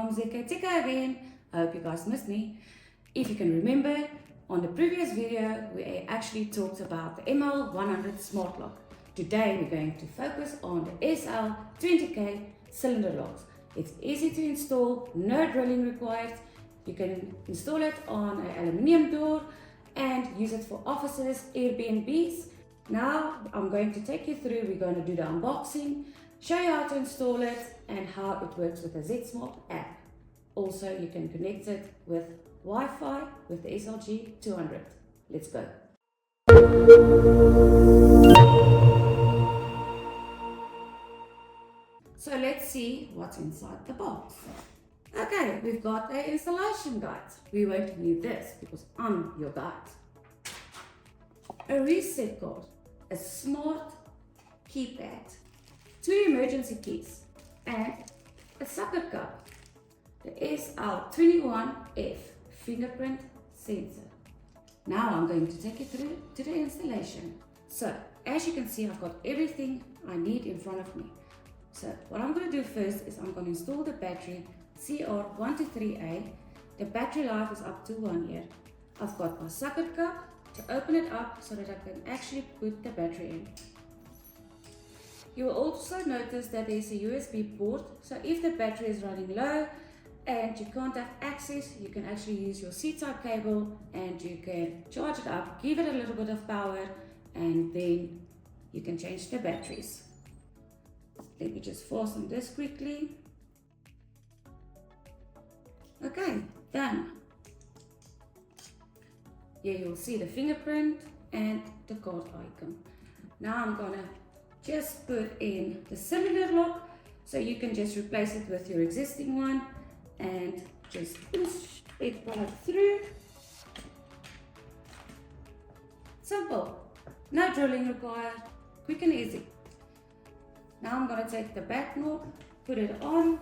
from ZSmart again. I hope you guys missed me. If you can remember, on the previous video, we actually talked about the ML100 smart lock. Today, we're going to focus on the SL20K cylinder locks. It's easy to install, no drilling required. You can install it on an aluminium door and use it for offices, Airbnbs. Now, I'm going to take you through, we're going to do the unboxing, show you how to install it and how it works with the ZSmart app. Also, you can connect it with Wi-Fi with the SL21F. Let's go. So let's see what's inside the box. Okay, we've got an installation guide. We won't need this because I'm your guide. A reset card, a smart keypad, 2 emergency keys, and a sucker cup, the SL21F fingerprint sensor. Now I'm going to take you through to the installation. So as you can see, I've got everything I need in front of me. So what I'm going to do first is I'm going to install the battery CR123A. The battery life is up to 1 year. I've got my sucker cup to open it up so that I can actually put the battery in. You will also notice that there's a USB port, so if the battery is running low and you can't have access, you can actually use your C-type cable and you can charge it up, give it a little bit of power, and then you can change the batteries. Let me just fasten this quickly. Okay, done. Here you'll see the fingerprint and the card icon. Now I'm gonna just put in the cylinder lock, so you can just replace it with your existing one and just push it right through. Simple, no drilling required, quick and easy. Now I'm going to take the back knob, put it on.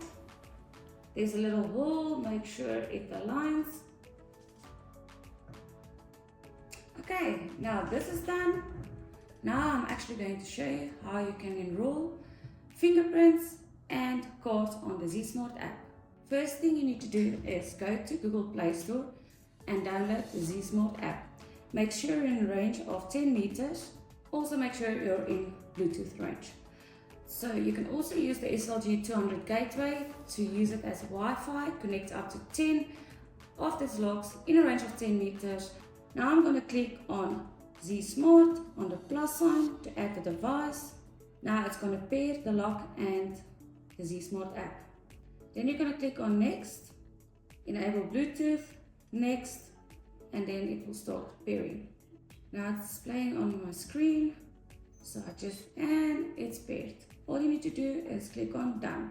There's a little hole, make sure it aligns. Okay, now this is done. Now I'm actually going to show you how you can enroll fingerprints and cards on the ZSmart app. First thing you need to do is go to Google Play Store and download the ZSmart app. Make sure you're in a range of 10 meters. Also make sure you're in Bluetooth range. So you can also use the SL21F gateway to use it as Wi-Fi, connect up to 10 of these locks in a range of 10 meters. Now I'm going to click on ZSmart on the plus sign to add the device. Now it's going to pair the lock and the ZSmart app. Then you're going to click on next, enable Bluetooth, next, and then it will start pairing. Now it's displaying on my screen, so it's paired. All you need to do is click on done.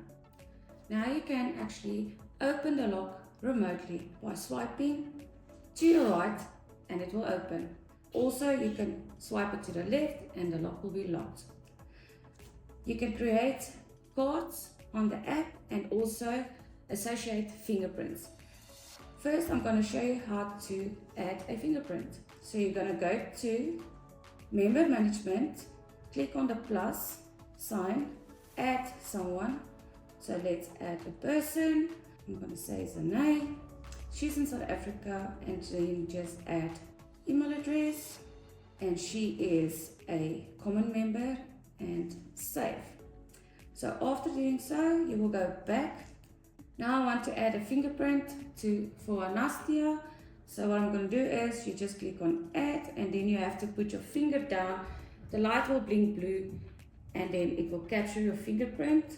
Now you can actually open the lock remotely by swiping to your right and it will open. Also you can swipe it to the left and the lock will be locked. You can create cards on the app and also associate fingerprints. First I'm going to show you how to add a fingerprint. So you're going to go to member management, click on the plus sign, add someone. So let's add a person. I'm going to say Zanay. She's in South Africa, and then just add email address, and she is a common member, and save. So after doing so, you will go back. Now I want to add a fingerprint for Anastia. So what I'm going to do is you just click on add, and then you have to put your finger down. The light will blink blue and then it will capture your fingerprint,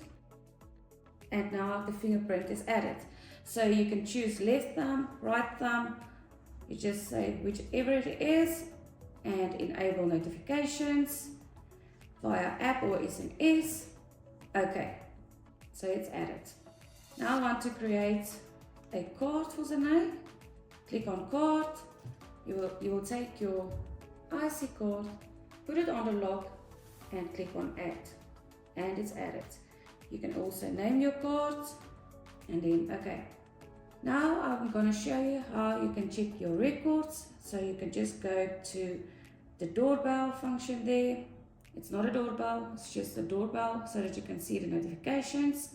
and now the fingerprint is added. So you can choose left thumb, right thumb. You just say whichever it is and enable notifications via app or SMS. Okay, so it's added. Now I want to create a card for Zanay. Click on card. You will take your IC card, put it on the lock and click on add, and it's added. You can also name your cards and then okay. Now I'm going to show you how you can check your records. So you can just go to the doorbell function there. It's not a doorbell, it's just a doorbell so that you can see the notifications,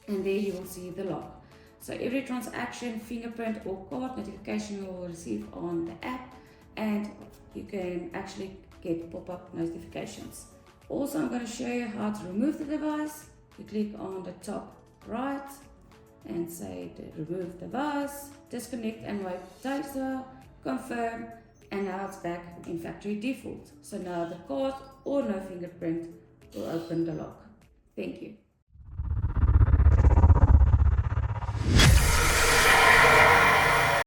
and there you will see the lock. So every transaction, fingerprint or card notification you will receive on the app, and you can actually get pop-up notifications. Also, I'm going to show you how to remove the device. You click on the top right and say to remove device, disconnect and wait data, confirm, and now it's back in factory default. So now the card or no fingerprint will open the lock. Thank you.